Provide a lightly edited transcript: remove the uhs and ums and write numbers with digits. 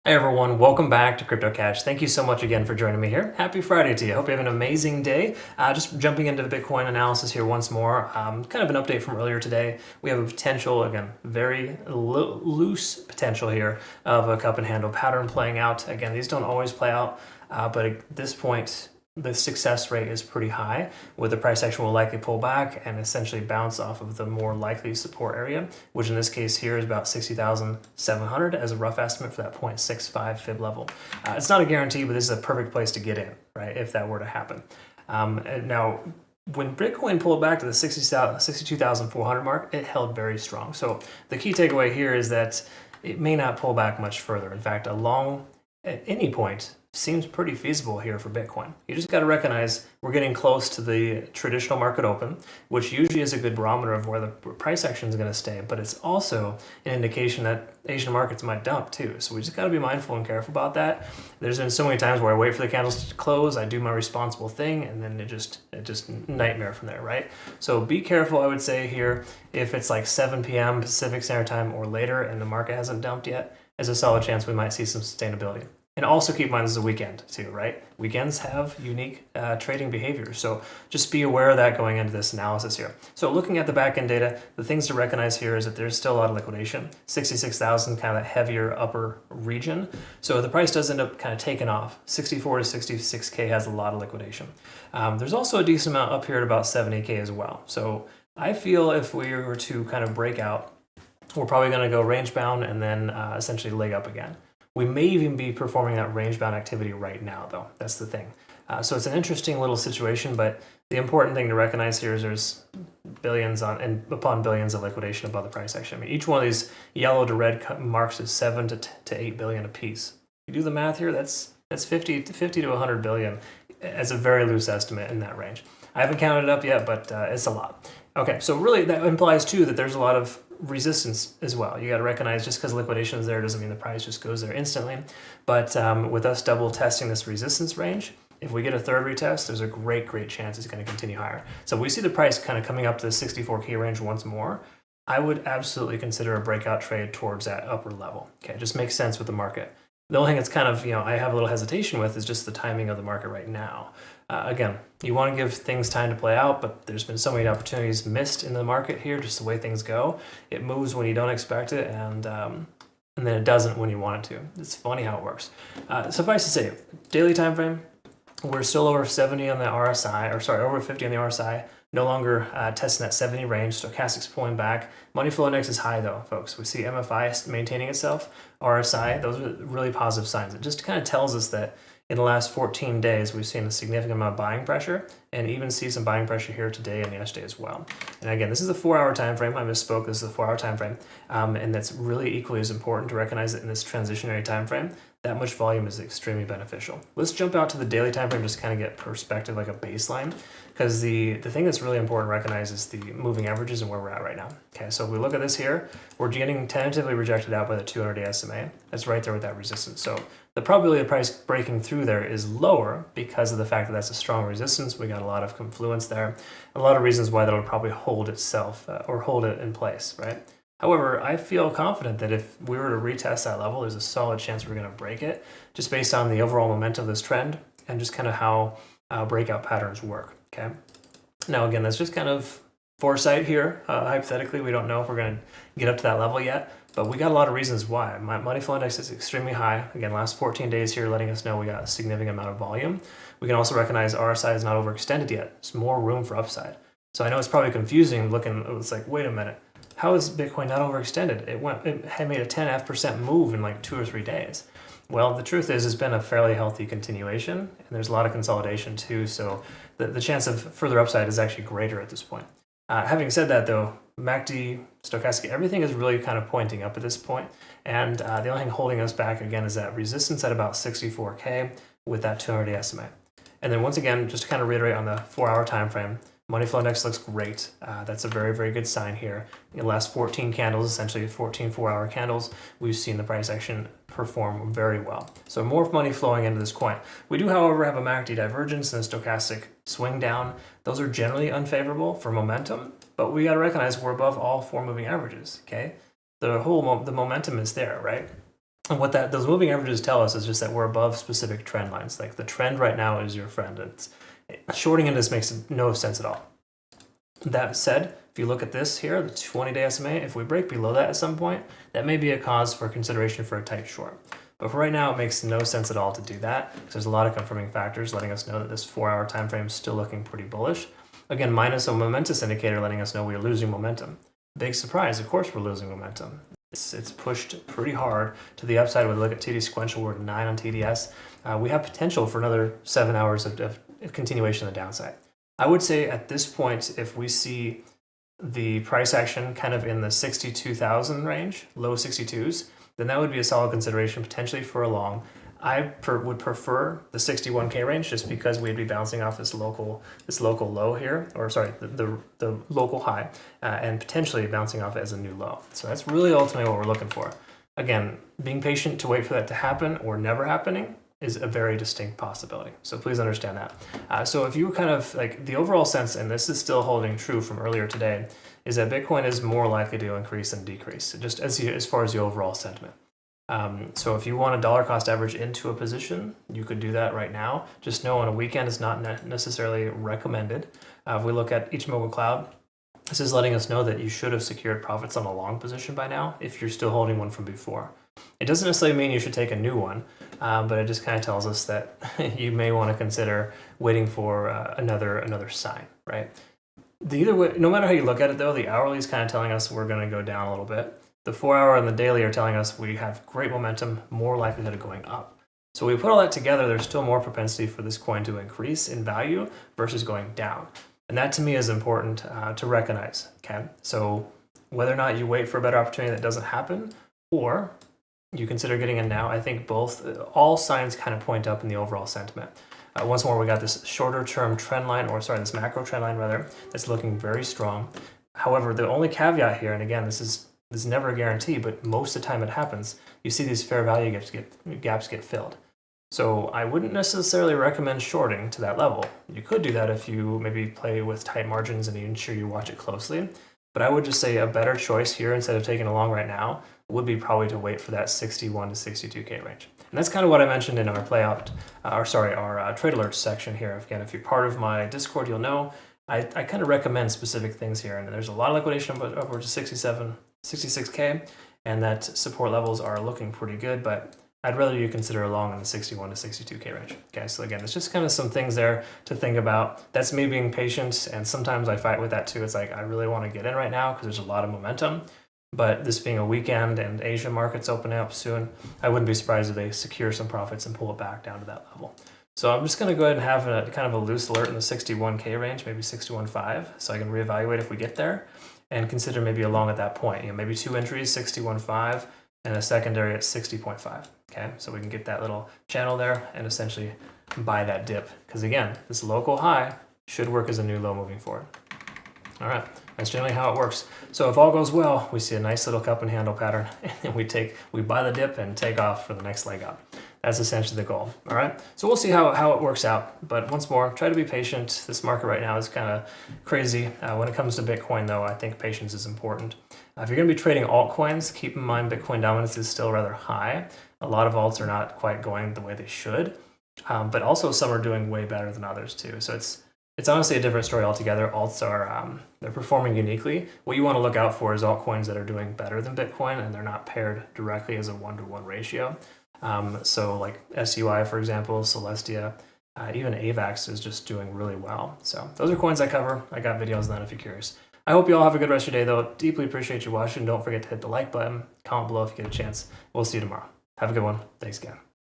Hey everyone, welcome back to CryptoCache. Thank you so much again for joining me here. Happy Friday to you. Hope you have an amazing day. Just jumping into the Bitcoin analysis here once more. Kind of an update from earlier today. We have a potential, again, very loose potential here of a cup and handle pattern playing out. Again, these don't always play out, but at this point, the success rate is pretty high, with the price action will likely pull back and essentially bounce off of the more likely support area, which in this case here is about 60,700 as a rough estimate for that 0.65 fib level. It's not a guarantee, but this is a perfect place to get in, right, if that were to happen. And now, when Bitcoin pulled back to the 62,400 mark, it held very strong. So the key takeaway here is that it may not pull back much further. In fact, at any point, seems pretty feasible here for Bitcoin. You just got to recognize we're getting close to the traditional market open, which usually is a good barometer of where the price action is going to stay, but it's also an indication that Asian markets might dump too. So we just got to be mindful and careful about that. There's been so many times where I wait for the candles to close, I do my responsible thing, and then it just nightmare from there, right? So be careful, I would say here, if it's like 7 p.m. Pacific Standard Time or later and the market hasn't dumped yet, there's a solid chance we might see some sustainability. And also keep in mind this is a weekend too, right? Weekends have unique trading behavior. So just be aware of that going into this analysis here. So looking at the back-end data, the things to recognize here is that there's still a lot of liquidation. 66,000, kind of that heavier upper region. So the price does end up kind of taking off. 64 to 66K has a lot of liquidation. There's also a decent amount up here at about 70K as well. So I feel if we were to kind of break out, we're probably going to go range bound and then essentially leg up again. We may even be performing that range-bound activity right now, though. That's the thing. So it's an interesting little situation, but the important thing to recognize here is there's billions upon billions of liquidation above the price action. I mean, each one of these yellow to red marks is 7 to 8 billion apiece. You do the math here, that's 50 to 100 billion as a very loose estimate in that range. I haven't counted it up yet, but it's a lot. Okay, so really that implies too that there's a lot of resistance as well. You got to recognize just because liquidation is there doesn't mean the price just goes there instantly. But with us double testing this resistance range, if we get a third retest, there's a great chance it's going to continue higher. So we see the price kind of coming up to the 64K range once more. I would absolutely consider a breakout trade towards that upper level. Okay, it just makes sense with the market. The only thing that's kind of, I have a little hesitation with is just the timing of the market right now. Again, you want to give things time to play out, but there's been so many opportunities missed in the market here, just the way things go. It moves when you don't expect it, and then it doesn't when you want it to. It's funny how it works. Suffice to say, daily time frame, we're still over 70 on the RSI, or sorry, over 50 on the RSI. No longer testing that 70 range. Stochastic's pulling back. Money flow index is high though, folks. We see MFI maintaining itself. RSI, those are really positive signs. It just kind of tells us that in the last 14 days, we've seen a significant amount of buying pressure, and even see some buying pressure here today and yesterday as well. And again, this is a 4-hour time frame. I misspoke. This is a 4-hour time frame, and that's really equally as important to recognize that in this transitionary time frame, that much volume is extremely beneficial. Let's jump out to the daily time frame just to kind of get perspective, like a baseline, because the thing that's really important to recognize is the moving averages and where we're at right now. Okay, so if we look at this here, we're getting tentatively rejected out by the 200-day SMA. That's right there with that resistance. So the probability of the price breaking through there is lower because of the fact that that's a strong resistance. We got a lot of confluence there, a lot of reasons why that'll probably hold itself or hold it in place, right? However, I feel confident that if we were to retest that level, there's a solid chance we're going to break it, just based on the overall momentum of this trend and just kind of how breakout patterns work. Okay. Now, again, that's just kind of foresight here. Hypothetically, we don't know if we're going to get up to that level yet, but we got a lot of reasons why. My money flow index is extremely high. Again, last 14 days here letting us know we got a significant amount of volume. We can also recognize RSI is not overextended yet. There's more room for upside. So I know it's probably confusing looking, it's like, wait a minute. How is Bitcoin not overextended? It had made a 10% move in like 2 or 3 days. Well, the truth is it's been a fairly healthy continuation, and there's a lot of consolidation too, so the chance of further upside is actually greater at this point. Having said that though, MACD, stochastic, everything is really kind of pointing up at this point, and the only thing holding us back again is that resistance at about 64K with that 200-day SMA. And then once again, just to kind of reiterate on the 4-hour time frame, money flow index looks great. That's a very good sign here. In the last 14 candles, essentially 14 4-hour candles, we've seen the price action perform very well. So more money flowing into this coin. We do, however, have a MACD divergence and a stochastic swing down. Those are generally unfavorable for momentum, but we got to recognize we're above all 4 moving averages. Okay, the momentum is there, right? And what those moving averages tell us is just that we're above specific trend lines. Like the trend right now is your friend. Shorting in this makes no sense at all. That said, if you look at this here, the 20-day SMA, if we break below that at some point, that may be a cause for consideration for a tight short. But for right now, it makes no sense at all to do that because there's a lot of confirming factors letting us know that this 4-hour time frame is still looking pretty bullish. Again, minus a momentous indicator letting us know we are losing momentum. Big surprise, of course we're losing momentum. It's pushed pretty hard to the upside. When we look at TD sequential, we're at 9 on TDS. We have potential for another 7 hours of continuation of the downside. I would say at this point, if we see the price action kind of in the 62,000 range, low 62s, then that would be a solid consideration potentially for a long. I would prefer the 61K range just because we'd be bouncing off this local low here, or sorry, the local high, and potentially bouncing off as a new low. So that's really ultimately what we're looking for. Again, being patient to wait for that to happen or never happening is a very distinct possibility. So please understand that. So if you kind of like the overall sense, and this is still holding true from earlier today, is that Bitcoin is more likely to increase than decrease, just as far as the overall sentiment. So if you want a dollar cost average into a position, you could do that right now. Just know on a weekend is not necessarily recommended. If we look at Ichimoku Cloud, this is letting us know that you should have secured profits on a long position by now if you're still holding one from before. It doesn't necessarily mean you should take a new one, but it just kind of tells us that you may want to consider waiting for another sign, right? Either way, no matter how you look at it though, the hourly is kind of telling us we're going to go down a little bit. The 4-hour and the daily are telling us we have great momentum, more likelihood of going up. So we put all that together, there's still more propensity for this coin to increase in value versus going down. And that to me is important to recognize, okay? So whether or not you wait for a better opportunity that doesn't happen, or you consider getting in now, I think all signs kind of point up in the overall sentiment. Once more, we got this shorter term trend line, this macro trend line rather, that's looking very strong. However, the only caveat here, and again, this is never a guarantee, but most of the time it happens, you see these fair value gaps get filled. So I wouldn't necessarily recommend shorting to that level. You could do that if you maybe play with tight margins and you ensure you watch it closely. But I would just say a better choice here instead of taking a long right now would be probably to wait for that 61 to 62K range. And that's kind of what I mentioned in our our trade alerts section here. Again, if you're part of my Discord, you'll know I kind of recommend specific things here. And there's a lot of liquidation upwards to 66K, and that support levels are looking pretty good, but I'd rather you consider a long in the 61 to 62K range. Okay, so again, there's just kind of some things there to think about. That's me being patient, and sometimes I fight with that too. It's like, I really want to get in right now because there's a lot of momentum, but this being a weekend and Asian markets opening up soon, I wouldn't be surprised if they secure some profits and pull it back down to that level. So I'm just going to go ahead and have a kind of a loose alert in the 61K range, maybe 61.5, so I can reevaluate if we get there and consider maybe a long at that point. Maybe 2 entries, 61.5, and a secondary at 60.5. Okay, so we can get that little channel there and essentially buy that dip. Because again, this local high should work as a new low moving forward. All right, that's generally how it works. So if all goes well, we see a nice little cup and handle pattern, and we buy the dip and take off for the next leg up. That's essentially the goal. All right, so we'll see how it works out. But once more, try to be patient. This market right now is kind of crazy. When it comes to Bitcoin, though, I think patience is important. If you're going to be trading altcoins, keep in mind Bitcoin dominance is still rather high. A lot of alts are not quite going the way they should, but also some are doing way better than others too. So it's honestly a different story altogether. Alts are they're performing uniquely. What you want to look out for is altcoins that are doing better than Bitcoin, and they're not paired directly as a 1-to-1 ratio. So like SUI, for example, Celestia, even AVAX is just doing really well. So those are coins I cover. I got videos on that if you're curious. I hope you all have a good rest of your day, though. Deeply appreciate you watching. Don't forget to hit the like button, comment below if you get a chance. We'll see you tomorrow. Have a good one. Thanks again.